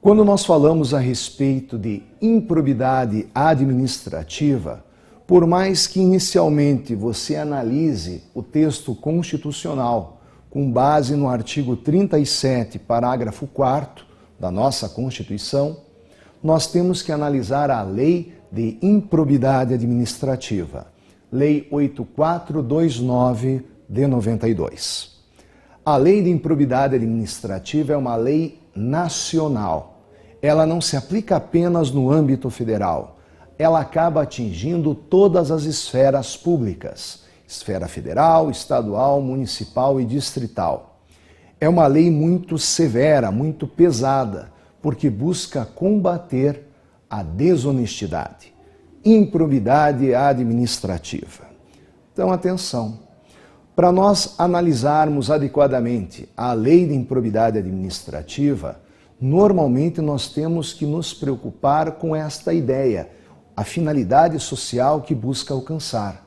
Quando nós falamos a respeito de improbidade administrativa, por mais que inicialmente você analise o texto constitucional com base no artigo 37, parágrafo 4º da nossa Constituição, nós temos que analisar a Lei de Improbidade Administrativa, Lei 8429 de 92. A Lei de Improbidade Administrativa é uma lei nacional. Ela não se aplica apenas no âmbito federal. Ela acaba atingindo todas as esferas públicas, esfera federal, estadual, municipal e distrital. É uma lei muito severa, muito pesada, porque busca combater a desonestidade, improbidade administrativa. Então, atenção. Para nós analisarmos adequadamente a lei de improbidade administrativa, normalmente nós temos que nos preocupar com esta ideia, a finalidade social que busca alcançar,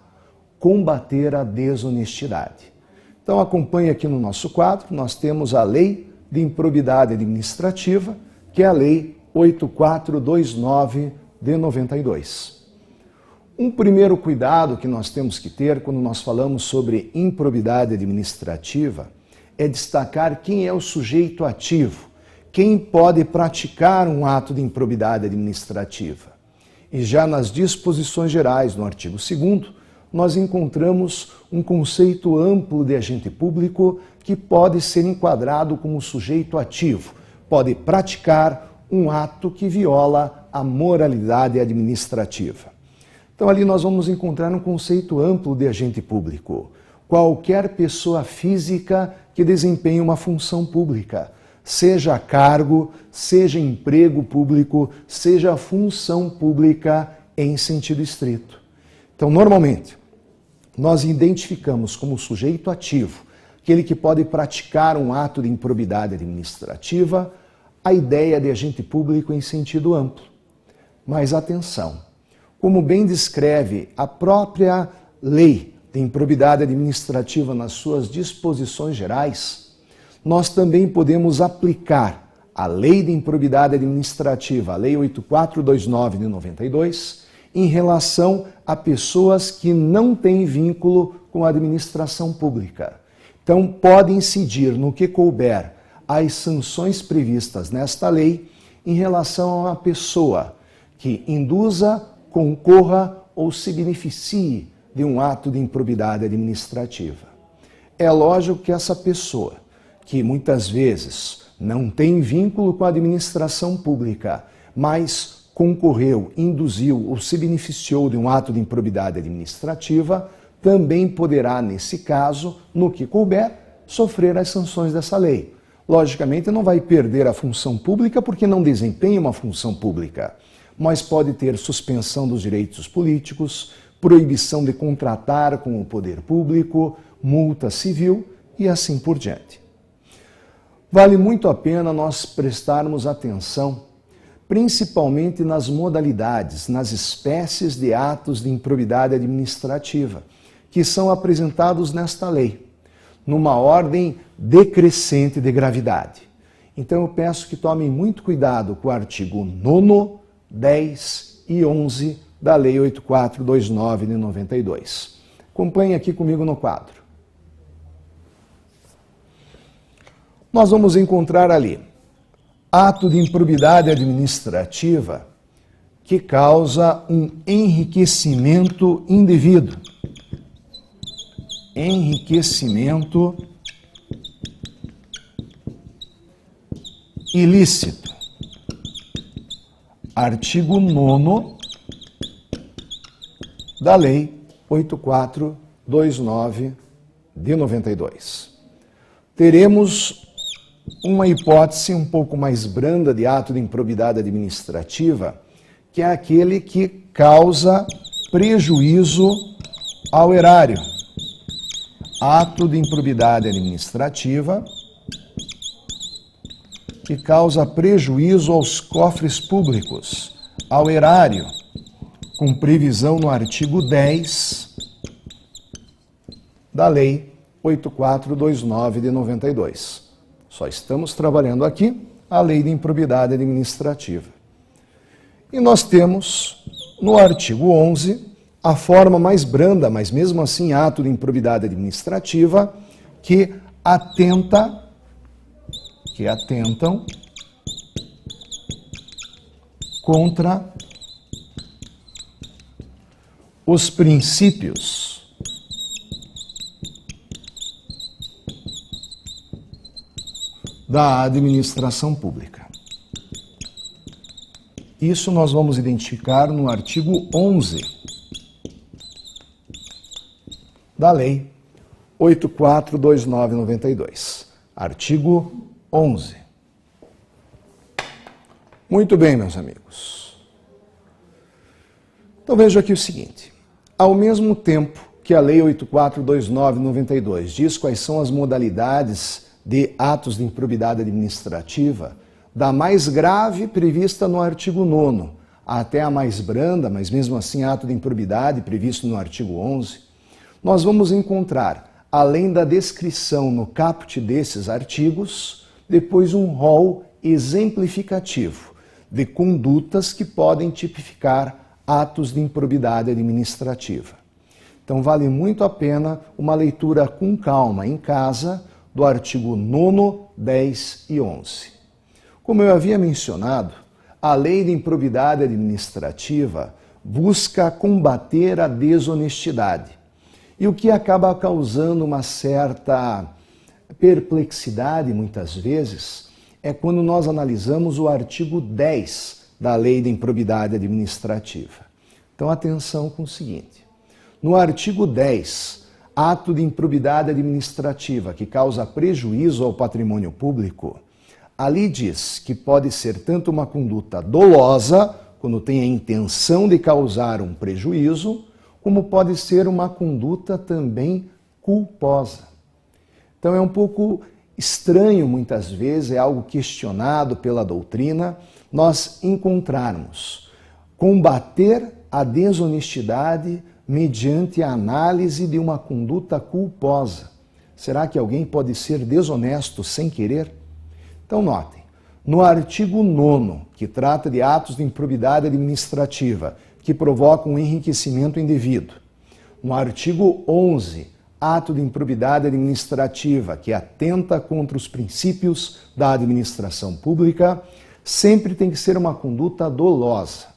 combater a desonestidade. Então acompanhe aqui no nosso quadro, nós temos a Lei de Improbidade Administrativa, que é a Lei 8429 de 92. Um primeiro cuidado que nós temos que ter quando nós falamos sobre improbidade administrativa é destacar quem é o sujeito ativo, quem pode praticar um ato de improbidade administrativa. E já nas disposições gerais, no artigo 2º, nós encontramos um conceito amplo de agente público que pode ser enquadrado como sujeito ativo, pode praticar um ato que viola a moralidade administrativa. Então ali nós vamos encontrar um conceito amplo de agente público. Qualquer pessoa física que desempenhe uma função pública, seja cargo, seja emprego público, seja função pública em sentido estrito. Então, normalmente, nós identificamos como sujeito ativo aquele que pode praticar um ato de improbidade administrativa, a ideia de agente público em sentido amplo. Mas atenção, como bem descreve a própria lei de improbidade administrativa nas suas disposições gerais, nós também podemos aplicar a Lei de Improbidade Administrativa, a Lei 8429 de 92, em relação a pessoas que não têm vínculo com a administração pública. Então, pode incidir no que couber as sanções previstas nesta lei em relação a uma pessoa que induza, concorra ou se beneficie de um ato de improbidade administrativa. É lógico que essa pessoa, que muitas vezes não tem vínculo com a administração pública, mas concorreu, induziu ou se beneficiou de um ato de improbidade administrativa, também poderá, nesse caso, no que couber, sofrer as sanções dessa lei. Logicamente, não vai perder a função pública porque não desempenha uma função pública, mas pode ter suspensão dos direitos políticos, proibição de contratar com o poder público, multa civil e assim por diante. Vale muito a pena nós prestarmos atenção, principalmente nas modalidades, nas espécies de atos de improbidade administrativa, que são apresentados nesta lei, numa ordem decrescente de gravidade. Então eu peço que tomem muito cuidado com o artigo 9º, 10 e 11 da Lei 8429 de 92. Acompanhe aqui comigo no quadro. Nós vamos encontrar ali ato de improbidade administrativa que causa um enriquecimento indevido. Enriquecimento ilícito. Artigo 9º da Lei 8429 de 92. Teremos uma hipótese um pouco mais branda de ato de improbidade administrativa, que é aquele que causa prejuízo ao erário. Ato de improbidade administrativa que causa prejuízo aos cofres públicos, ao erário, com previsão no artigo 10 da Lei 8429 de 92. Só estamos trabalhando aqui a Lei de Improbidade Administrativa. E nós temos, no artigo 11, a forma mais branda, mas mesmo assim ato de improbidade administrativa, que atentam contra os princípios da administração pública. Isso nós vamos identificar no artigo 11 da Lei 8429/92. Artigo 11. Muito bem, meus amigos. Então veja aqui o seguinte. Ao mesmo tempo que a Lei 8429/92 diz quais são as modalidades de atos de improbidade administrativa, da mais grave prevista no artigo 9º até a mais branda, mas mesmo assim ato de improbidade previsto no artigo 11, nós vamos encontrar, além da descrição no caput desses artigos, depois um rol exemplificativo de condutas que podem tipificar atos de improbidade administrativa. Então vale muito a pena uma leitura com calma em casa do artigo 9º, 10 e 11. Como eu havia mencionado, a Lei de Improbidade Administrativa busca combater a desonestidade, e o que acaba causando uma certa perplexidade, muitas vezes, é quando nós analisamos o artigo 10 da Lei de Improbidade Administrativa. Então, atenção com o seguinte. No artigo 10, ato de improbidade administrativa que causa prejuízo ao patrimônio público, ali diz que pode ser tanto uma conduta dolosa, quando tem a intenção de causar um prejuízo, como pode ser uma conduta também culposa. Então é um pouco estranho, muitas vezes, é algo questionado pela doutrina, nós encontrarmos combater a desonestidade mediante a análise de uma conduta culposa. Será que alguém pode ser desonesto sem querer? Então notem, no artigo 9º, que trata de atos de improbidade administrativa, que provocam um enriquecimento indevido. No artigo 11, ato de improbidade administrativa, que atenta contra os princípios da administração pública, sempre tem que ser uma conduta dolosa.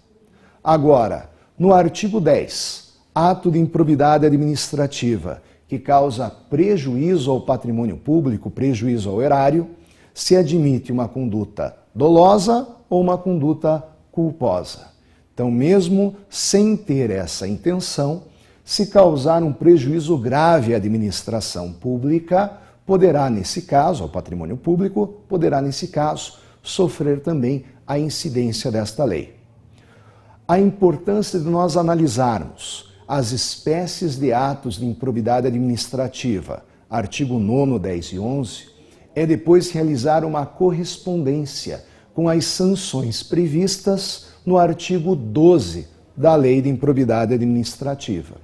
Agora, no artigo 10, ato de improbidade administrativa, que causa prejuízo ao patrimônio público, prejuízo ao erário, se admite uma conduta dolosa ou uma conduta culposa. Então, mesmo sem ter essa intenção, se causar um prejuízo grave à administração pública, poderá, nesse caso, ao patrimônio público, poderá, nesse caso, sofrer também a incidência desta lei. A importância de nós analisarmos as espécies de atos de improbidade administrativa, artigo 9º, 10 e 11, é depois realizar uma correspondência com as sanções previstas no artigo 12 da Lei de Improbidade Administrativa.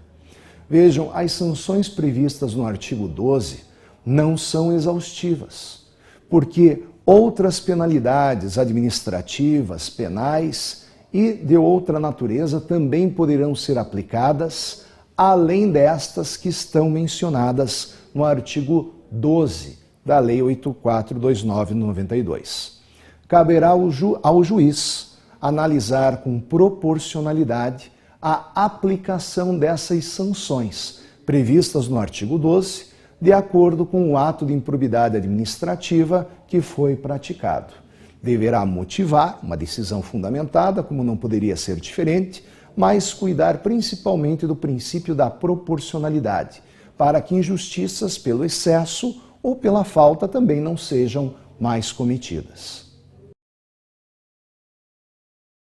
Vejam, as sanções previstas no artigo 12 não são exaustivas, porque outras penalidades administrativas, penais e de outra natureza também poderão ser aplicadas, além destas que estão mencionadas no artigo 12 da Lei 8429/92. Caberá ao juiz analisar com proporcionalidade a aplicação dessas sanções previstas no artigo 12, de acordo com o ato de improbidade administrativa que foi praticado. Deverá motivar uma decisão fundamentada, como não poderia ser diferente, mas cuidar principalmente do princípio da proporcionalidade, para que injustiças pelo excesso ou pela falta também não sejam mais cometidas.